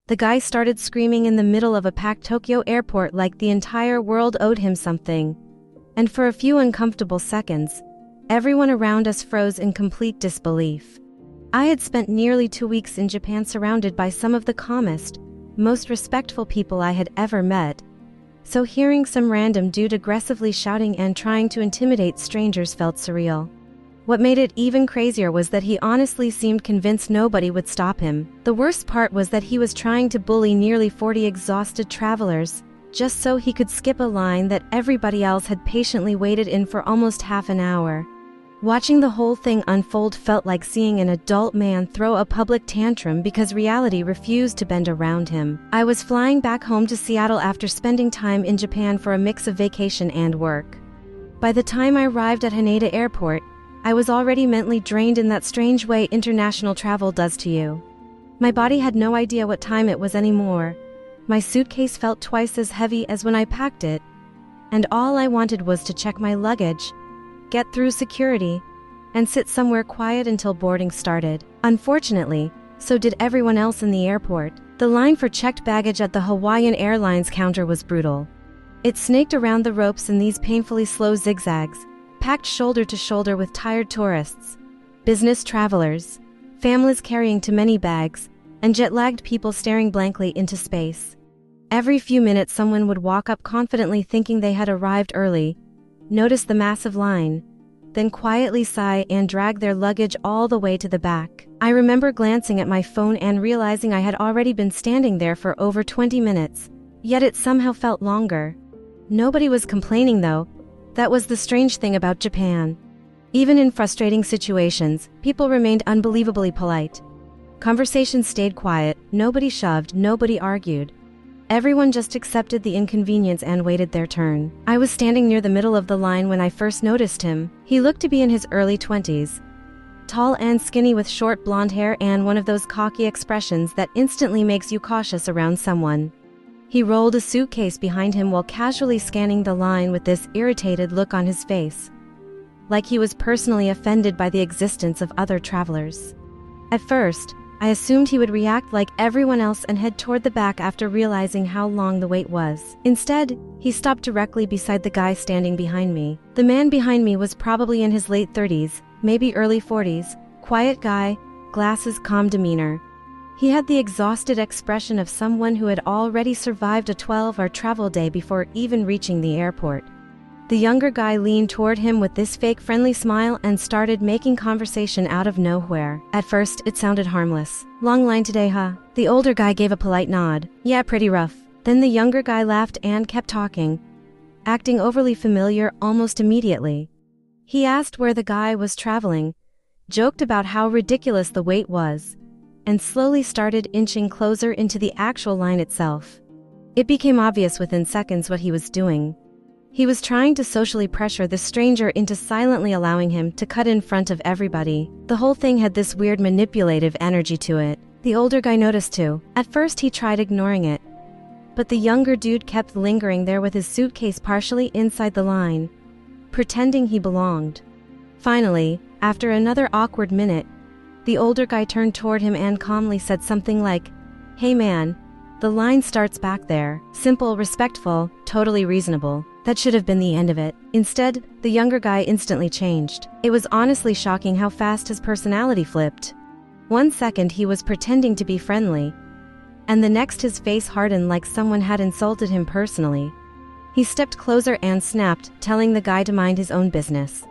The guy started screaming in the middle of a packed Tokyo airport like the entire world owed him something. And for a few uncomfortable seconds, everyone around us froze in complete disbelief. I had spent nearly 2 weeks in Japan surrounded by some of the calmest, most respectful people I had ever met, so hearing some random dude aggressively shouting and trying to intimidate strangers felt surreal. What made it even crazier was that he honestly seemed convinced nobody would stop him. The worst part was that he was trying to bully nearly 40 exhausted travelers, just so he could skip a line that everybody else had patiently waited in for almost half an hour. Watching the whole thing unfold felt like seeing an adult man throw a public tantrum because reality refused to bend around him. I was flying back home to Seattle after spending time in Japan for a mix of vacation and work. By the time I arrived at Haneda Airport, I was already mentally drained in that strange way international travel does to you. My body had no idea what time it was anymore. My suitcase felt twice as heavy as when I packed it, and all I wanted was to check my luggage, get through security, and sit somewhere quiet until boarding started. Unfortunately, so did everyone else in the airport. The line for checked baggage at the Hawaiian Airlines counter was brutal. It snaked around the ropes in these painfully slow zigzags, packed shoulder to shoulder with tired tourists, business travelers, families carrying too many bags, and jet-lagged people staring blankly into space. Every few minutes someone would walk up confidently thinking they had arrived early, notice the massive line, then quietly sigh and drag their luggage all the way to the back. I remember glancing at my phone and realizing I had already been standing there for over 20 minutes, yet it somehow felt longer. Nobody was complaining though. That was the strange thing about Japan. Even in frustrating situations, people remained unbelievably polite. Conversations stayed quiet, nobody shoved, nobody argued. Everyone just accepted the inconvenience and waited their turn. I was standing near the middle of the line when I first noticed him. He looked to be in his early 20s. Tall and skinny with short blonde hair and one of those cocky expressions that instantly makes you cautious around someone. He rolled a suitcase behind him while casually scanning the line with this irritated look on his face, like he was personally offended by the existence of other travelers. At first, I assumed he would react like everyone else and head toward the back after realizing how long the wait was. Instead, he stopped directly beside the guy standing behind me. The man behind me was probably in his late 30s, maybe early 40s, quiet guy, glasses, calm demeanor. He had the exhausted expression of someone who had already survived a 12-hour travel day before even reaching the airport. The younger guy leaned toward him with this fake friendly smile and started making conversation out of nowhere. At first, it sounded harmless. "Long line today, huh?" The older guy gave a polite nod. "Yeah, pretty rough." Then the younger guy laughed and kept talking, acting overly familiar almost immediately. He asked where the guy was traveling, joked about how ridiculous the wait was, and slowly started inching closer into the actual line itself. It became obvious within seconds what he was doing. He was trying to socially pressure the stranger into silently allowing him to cut in front of everybody. The whole thing had this weird manipulative energy to it. The older guy noticed too. At first he tried ignoring it, but the younger dude kept lingering there with his suitcase partially inside the line, pretending he belonged. Finally, after another awkward minute, the older guy turned toward him and calmly said something like, "Hey man, the line starts back there." Simple, respectful, totally reasonable. That should have been the end of it. Instead, the younger guy instantly changed. It was honestly shocking how fast his personality flipped. 1 second he was pretending to be friendly, and the next his face hardened like someone had insulted him personally. He stepped closer and snapped, telling the guy to mind his own business.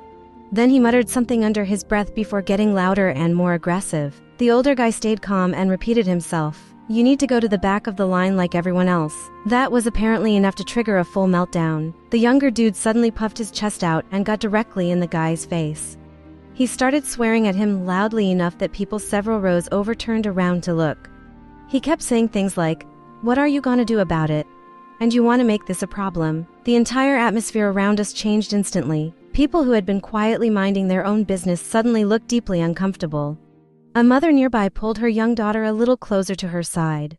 Then he muttered something under his breath before getting louder and more aggressive. The older guy stayed calm and repeated himself, "You need to go to the back of the line like everyone else." That was apparently enough to trigger a full meltdown. The younger dude suddenly puffed his chest out and got directly in the guy's face. He started swearing at him loudly enough that people several rows over turned around to look. He kept saying things like, "What are you gonna do about it? And you want to make this a problem?" The entire atmosphere around us changed instantly. People who had been quietly minding their own business suddenly looked deeply uncomfortable. A mother nearby pulled her young daughter a little closer to her side.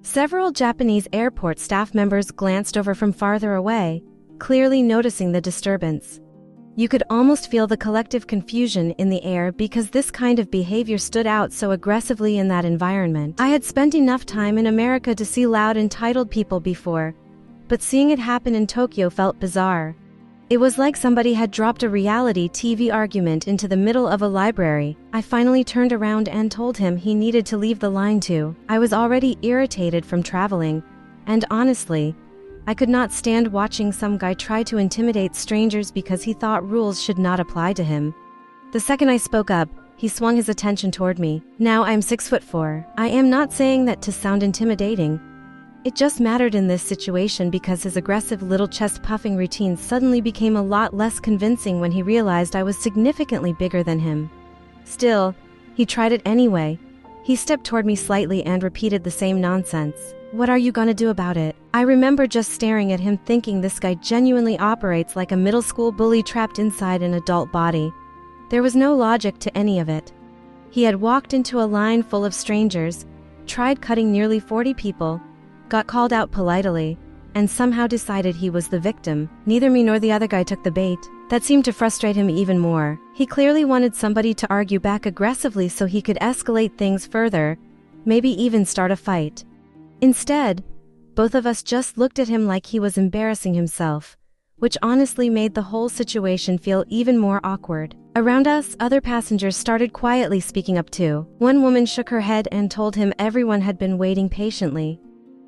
Several Japanese airport staff members glanced over from farther away, clearly noticing the disturbance. You could almost feel the collective confusion in the air because this kind of behavior stood out so aggressively in that environment. I had spent enough time in America to see loud, entitled people before, but seeing it happen in Tokyo felt bizarre. It was like somebody had dropped a reality TV argument into the middle of a library. I finally turned around and told him he needed to leave the line too. I was already irritated from traveling, and honestly, I could not stand watching some guy try to intimidate strangers because he thought rules should not apply to him. The second I spoke up, he swung his attention toward me. Now I'm 6'4". I am not saying that to sound intimidating. It just mattered in this situation because his aggressive little chest-puffing routine suddenly became a lot less convincing when he realized I was significantly bigger than him. Still, he tried it anyway. He stepped toward me slightly and repeated the same nonsense. What are you gonna do about it? I remember just staring at him thinking this guy genuinely operates like a middle school bully trapped inside an adult body. There was no logic to any of it. He had walked into a line full of strangers, tried cutting nearly 40 people, got called out politely, and somehow decided he was the victim. Neither me nor the other guy took the bait. That seemed to frustrate him even more. He clearly wanted somebody to argue back aggressively so he could escalate things further, maybe even start a fight. Instead, both of us just looked at him like he was embarrassing himself, which honestly made the whole situation feel even more awkward. Around us, other passengers started quietly speaking up too. One woman shook her head and told him everyone had been waiting patiently.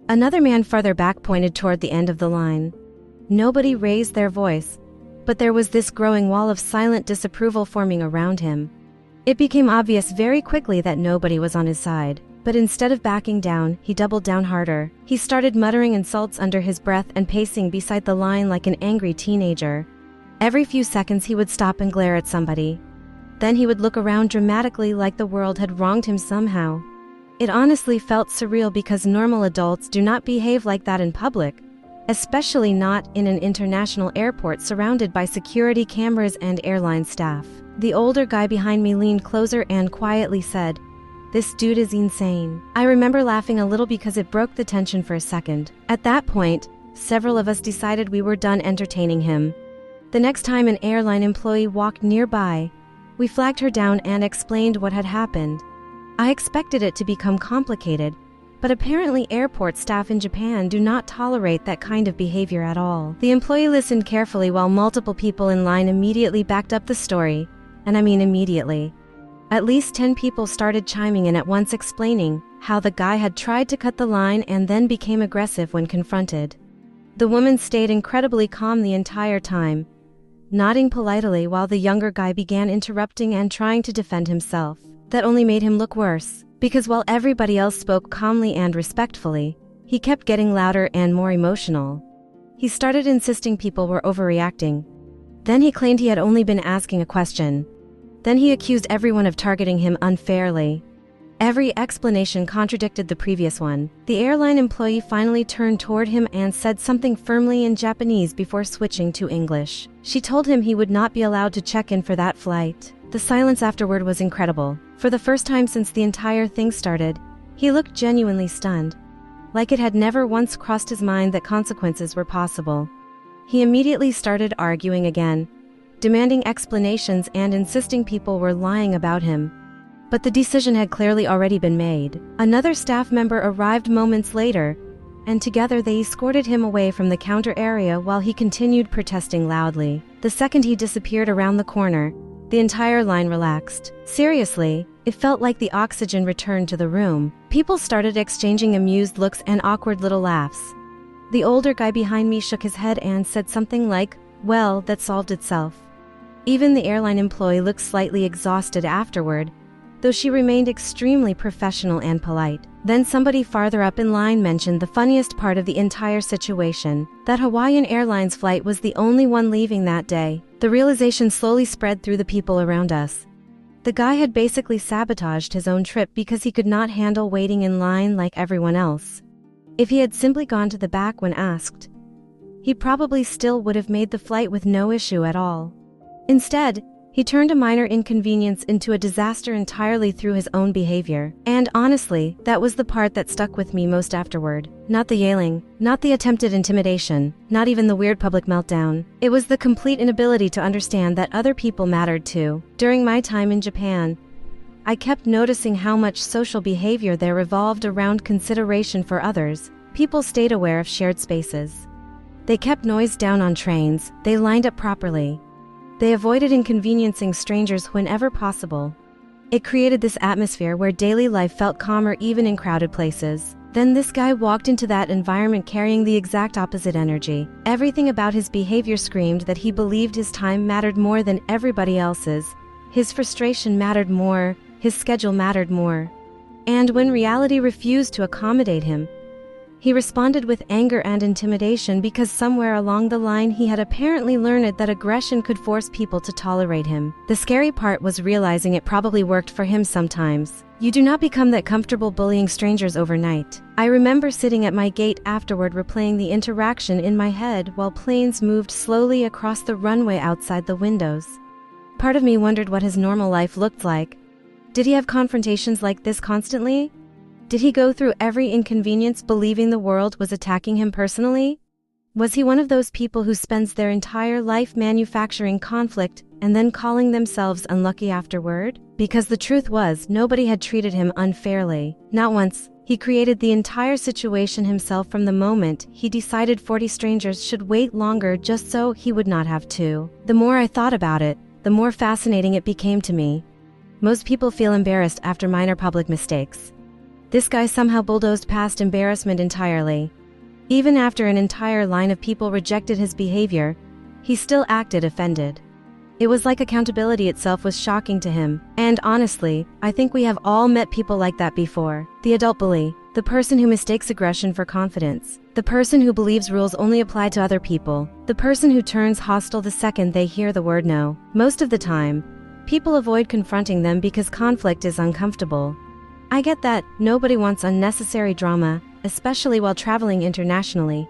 Another man farther back pointed toward the end of the line. Nobody raised their voice, but there was this growing wall of silent disapproval forming around him. It became obvious very quickly that nobody was on his side, but instead of backing down, he doubled down harder. He started muttering insults under his breath and pacing beside the line like an angry teenager. Every few seconds he would stop and glare at somebody. Then he would look around dramatically like the world had wronged him somehow. It honestly felt surreal because normal adults do not behave like that in public, especially not in an international airport surrounded by security cameras and airline staff. The older guy behind me leaned closer and quietly said, "This dude is insane." I remember laughing a little because it broke the tension for a second. At that point, several of us decided we were done entertaining him. The next time an airline employee walked nearby, we flagged her down and explained what had happened. I expected it to become complicated, but apparently airport staff in Japan do not tolerate that kind of behavior at all. The employee listened carefully while multiple people in line immediately backed up the story, and I mean immediately. At least 10 people started chiming in at once explaining how the guy had tried to cut the line and then became aggressive when confronted. The woman stayed incredibly calm the entire time, nodding politely while the younger guy began interrupting and trying to defend himself. That only made him look worse, because while everybody else spoke calmly and respectfully, he kept getting louder and more emotional. He started insisting people were overreacting. Then he claimed he had only been asking a question. Then he accused everyone of targeting him unfairly. Every explanation contradicted the previous one. The airline employee finally turned toward him and said something firmly in Japanese before switching to English. She told him he would not be allowed to check in for that flight. The silence afterward was incredible. For the first time since the entire thing started, he looked genuinely stunned, like it had never once crossed his mind that consequences were possible. He immediately started arguing again, demanding explanations and insisting people were lying about him. But the decision had clearly already been made. Another staff member arrived moments later, and together they escorted him away from the counter area while he continued protesting loudly. The second he disappeared around the corner, the entire line relaxed. Seriously, it felt like the oxygen returned to the room. People started exchanging amused looks and awkward little laughs. The older guy behind me shook his head and said something like, "Well, that solved itself." Even the airline employee looked slightly exhausted afterward, though she remained extremely professional and polite. Then somebody farther up in line mentioned the funniest part of the entire situation, that Hawaiian Airlines flight was the only one leaving that day. The realization slowly spread through the people around us. The guy had basically sabotaged his own trip because he could not handle waiting in line like everyone else. If he had simply gone to the back when asked, he probably still would have made the flight with no issue at all. Instead, He turned a minor inconvenience into a disaster entirely through his own behavior. And honestly, that was the part that stuck with me most afterward. Not the yelling, not the attempted intimidation, not even the weird public meltdown. It was the complete inability to understand that other people mattered too. During my time in Japan, I kept noticing how much social behavior there revolved around consideration for others. People stayed aware of shared spaces. They kept noise down on trains, they lined up properly. They avoided inconveniencing strangers whenever possible. It created this atmosphere where daily life felt calmer even in crowded places. Then this guy walked into that environment carrying the exact opposite energy. Everything about his behavior screamed that he believed his time mattered more than everybody else's. His frustration mattered more, his schedule mattered more. And when reality refused to accommodate him, he responded with anger and intimidation because somewhere along the line he had apparently learned that aggression could force people to tolerate him. The scary part was realizing it probably worked for him sometimes. You do not become that comfortable bullying strangers overnight. I remember sitting at my gate afterward replaying the interaction in my head while planes moved slowly across the runway outside the windows. Part of me wondered what his normal life looked like. Did he have confrontations like this constantly? Did he go through every inconvenience believing the world was attacking him personally? Was he one of those people who spends their entire life manufacturing conflict and then calling themselves unlucky afterward? Because the truth was, nobody had treated him unfairly. Not once. He created the entire situation himself from the moment he decided 40 strangers should wait longer just so he would not have to. The more I thought about it, the more fascinating it became to me. Most people feel embarrassed after minor public mistakes. This guy somehow bulldozed past embarrassment entirely. Even after an entire line of people rejected his behavior, he still acted offended. It was like accountability itself was shocking to him. And honestly, I think we have all met people like that before. The adult bully, the person who mistakes aggression for confidence, the person who believes rules only apply to other people, the person who turns hostile the second they hear the word no. Most of the time, people avoid confronting them because conflict is uncomfortable. I get that, nobody wants unnecessary drama, especially while traveling internationally.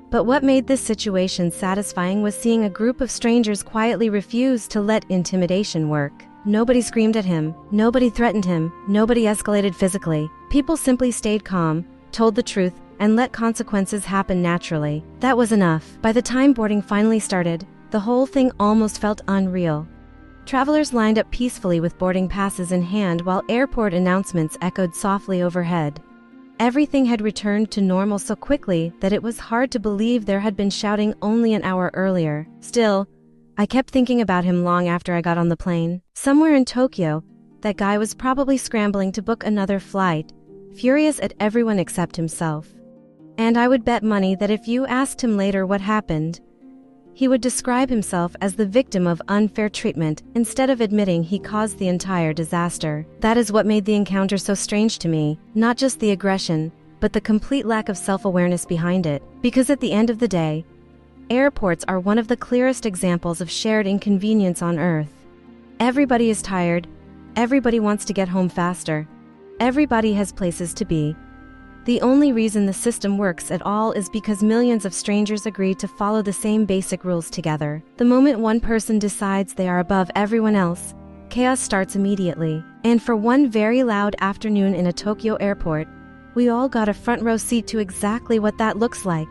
But what made this situation satisfying was seeing a group of strangers quietly refuse to let intimidation work. Nobody screamed at him, nobody threatened him, nobody escalated physically. People simply stayed calm, told the truth, and let consequences happen naturally. That was enough. By the time boarding finally started, the whole thing almost felt unreal. Travelers lined up peacefully with boarding passes in hand while airport announcements echoed softly overhead. Everything had returned to normal so quickly that it was hard to believe there had been shouting only an hour earlier. Still, I kept thinking about him long after I got on the plane. Somewhere in Tokyo, that guy was probably scrambling to book another flight, furious at everyone except himself. And I would bet money that if you asked him later what happened, he would describe himself as the victim of unfair treatment instead of admitting he caused the entire disaster. That is what made the encounter so strange to me, not just the aggression, but the complete lack of self-awareness behind it. Because at the end of the day, airports are one of the clearest examples of shared inconvenience on Earth. Everybody is tired, everybody wants to get home faster, everybody has places to be. The only reason the system works at all is because millions of strangers agree to follow the same basic rules together. The moment one person decides they are above everyone else, chaos starts immediately. And for one very loud afternoon in a Tokyo airport, we all got a front row seat to exactly what that looks like.